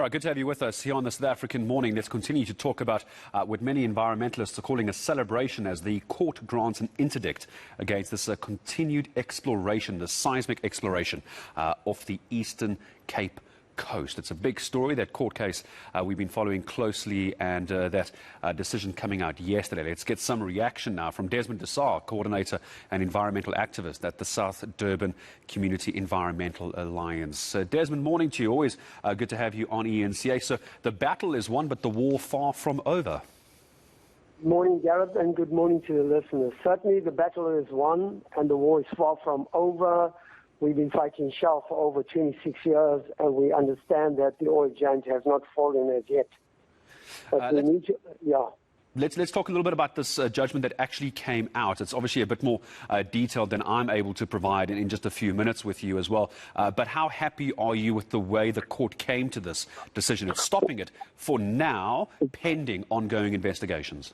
All right, good to have you with us here on the South African Morning. Let's continue to talk about what many environmentalists are calling a celebration as the court grants an interdict against this continued exploration, the seismic exploration off the Eastern Cape Coast. It's a big story, that court case we've been following closely, and that decision coming out yesterday. Let's get some reaction now from Desmond D'Sa, coordinator and environmental activist at the South Durban Community Environmental Alliance. Desmond, morning to you. Always good to have you on eNCA. So the battle is won, but the war far from over. Morning, Gareth, and good morning to the listeners. Certainly the battle is won and the war is far from over. We've been fighting Shell for over 26 years, and we understand that the oil giant has not fallen as yet. But we need to, Let's talk a little bit about this judgment that actually came out. It's obviously a bit more detailed than I'm able to provide in just a few minutes with you as well. But how happy are you with the way the court came to this decision? It's stopping it for now, pending ongoing investigations.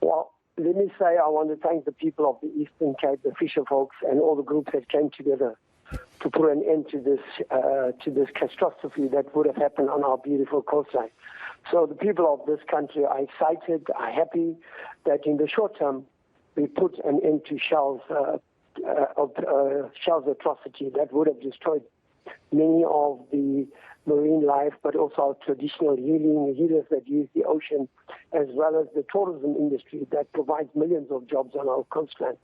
Well, let me say I want to thank the people of the Eastern Cape, the fisher folks, and all the groups that came together to put an end to this catastrophe that would have happened on our beautiful coastline. So the people of this country are excited, are happy that in the short term we put an end to Shell's atrocity that would have destroyed many of the marine life, but also our traditional healers that use the ocean, as well as the tourism industry that provides millions of jobs on our coastline.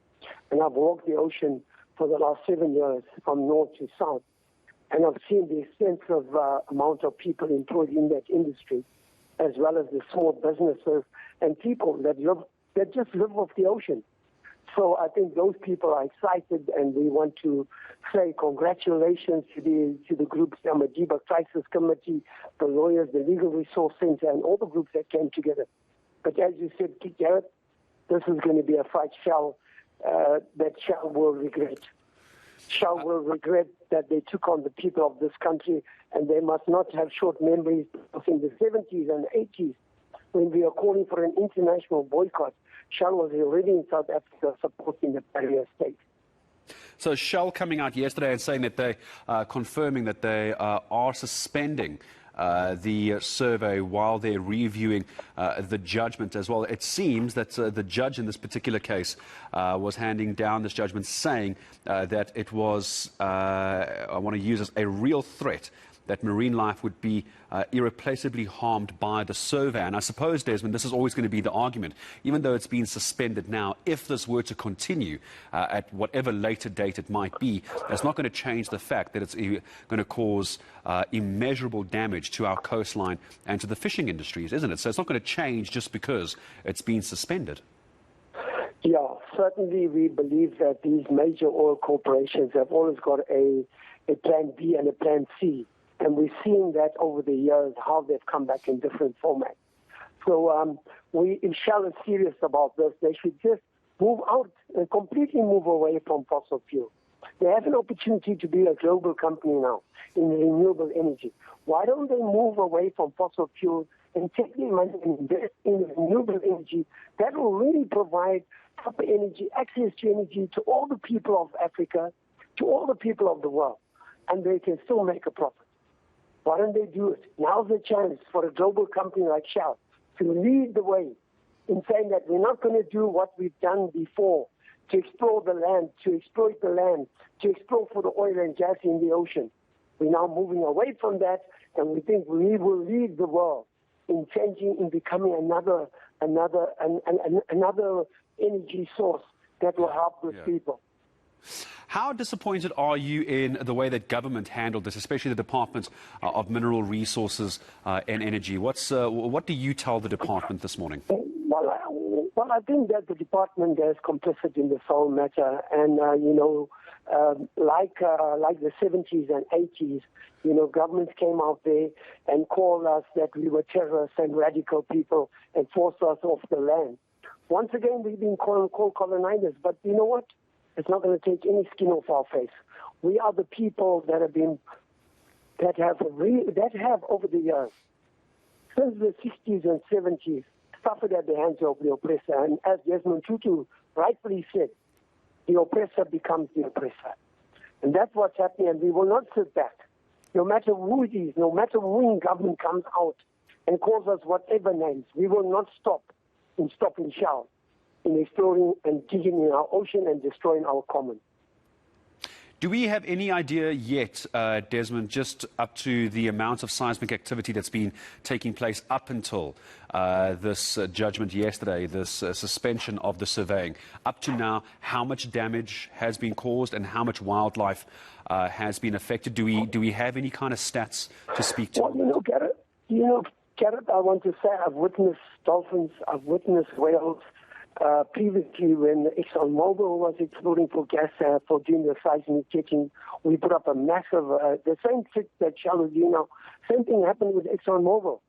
And I've walked the ocean for the last 7 years from north to south, and I've seen the extensive amount of people employed in that industry, as well as the small businesses and people that just live off the ocean. So I think those people are excited, and we want to say congratulations to the groups, the Madiba Crisis Committee, the lawyers, the Legal Resource Center, and all the groups that came together. But as you said, Gareth, this is going to be a fight that Shell will regret. Shell will regret that they took on the people of this country, and they must not have short memories. Because in the 70s and 80s, when we are calling for an international boycott, Shell was already in South Africa supporting the barrier state. So Shell coming out yesterday and saying that they are confirming that they are suspending the survey while they're reviewing the judgment as well. It seems that the judge in this particular case was handing down this judgment saying that it was, I want to use as a real threat, that marine life would be irreplaceably harmed by the survey. And I suppose, Desmond, this is always going to be the argument. Even though it's been suspended now, if this were to continue at whatever later date it might be, it's not going to change the fact that it's going to cause immeasurable damage to our coastline and to the fishing industries, isn't it? So it's not going to change just because it's been suspended. Yeah, certainly we believe that these major oil corporations have always got a plan B and a plan C. And we're seeing that over the years, how they've come back in different formats. So if Shell is serious about this, they should just move out and completely move away from fossil fuel. They have an opportunity to be a global company now in renewable energy. Why don't they move away from fossil fuel and take their money and invest in renewable energy that will really provide proper energy, access to energy to all the people of Africa, to all the people of the world, and they can still make a profit. Why don't they do it? Now's the chance for a global company like Shell to lead the way in saying that we're not going to do what we've done before, to explore the land, to exploit the land, to explore for the oil and gas in the ocean. We're now moving away from that, and we think we will lead the world in changing, in becoming another energy source that will help those people. How disappointed are you in the way that government handled this, especially the Department of Mineral Resources and Energy? What do you tell the department this morning? Well, I think that the department is complicit in this whole matter, and like the 70s and 80s, governments came out there and called us that we were terrorists and radical people and forced us off the land. Once again, we've been called colonizers, but you know what? It's not going to take any skin off our face. We are the people that have over the years, since the 60s and 70s, suffered at the hands of the oppressor. And as Desmond Tutu rightfully said, the oppressor becomes the oppressor. And that's what's happening, and we will not sit back. no matter who it is, no matter who in government comes out and calls us whatever names, we will not stop in stopping Shell in exploring and digging in our ocean and destroying our common. Do we have any idea yet, Desmond, just up to the amount of seismic activity that's been taking place up until this judgment yesterday, this suspension of the surveying? Up to now, how much damage has been caused and how much wildlife has been affected? Do we have any kind of stats to speak to? Well, Gareth, I want to say I've witnessed dolphins, I've witnessed whales. Previously, when ExxonMobil was exploring for gas, for doing the seismic checking, we put up a massive, the same trick that Shell is doing now. Same thing happened with ExxonMobil.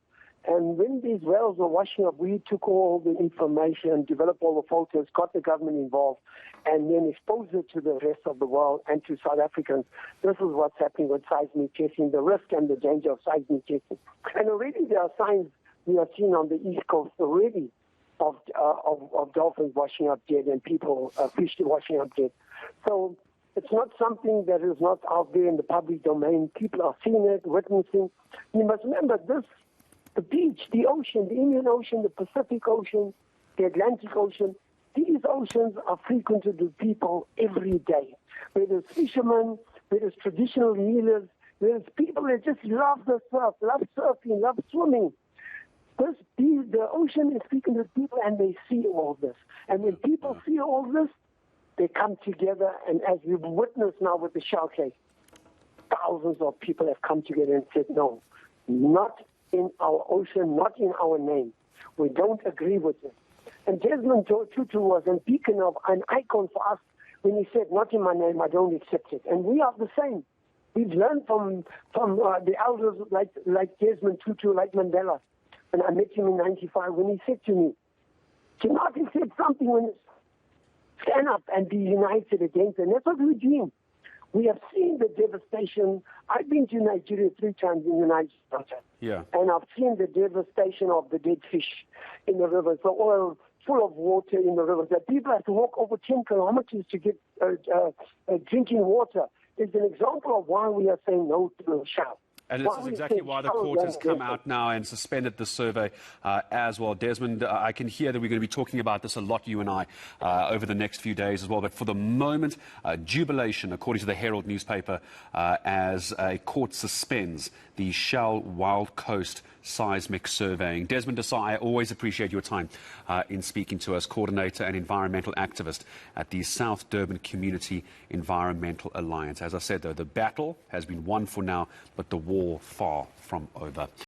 And when these wells were washing up, we took all the information, developed all the photos, got the government involved, and then exposed it to the rest of the world and to South Africans. This is what's happening with seismic testing, the risk and the danger of seismic testing. And already there are signs we are seeing on the East Coast already of dolphins washing up dead and people, fish washing up dead. So it's not something that is not out there in the public domain. People are seeing it, witnessing. You must remember this, the beach, the ocean, the Indian Ocean, the Pacific Ocean, the Atlantic Ocean, these oceans are frequented with people every day. Whether it's fishermen, whether it's traditional healers, whether it's people that just love the surf, love surfing, love swimming. The ocean is speaking to people and they see all this. And when people see all this, they come together. And as we've witnessed now with the Shell case, thousands of people have come together and said, no, not in our ocean, not in our name. We don't agree with it. And Desmond Tutu was a beacon of an icon for us when he said, not in my name, I don't accept it. And we are the same. We've learned from the elders like Desmond Tutu, like Mandela. And I met him in 95 when he said to me, Timothy said something when it's stand up and be united against it. And that's what we're doing. We have seen the devastation. I've been to Nigeria 3 times in the Niger Delta. Yeah. And I've seen the devastation of the dead fish in the rivers, the oil full of water in the rivers. That people have to walk over 10 kilometers to get drinking water. It's an example of why we are saying no to Shell. And this is exactly why the court has come out now and suspended the survey as well. Desmond, I can hear that we're going to be talking about this a lot, you and I, over the next few days as well. But for the moment, jubilation, according to the Herald newspaper, as a court suspends the Shell Wild Coast seismic surveying. Desmond D'Sa, I always appreciate your time in speaking to us, coordinator and environmental activist at the South Durban Community Environmental Alliance. As I said, though, the battle has been won for now, but the war far from over.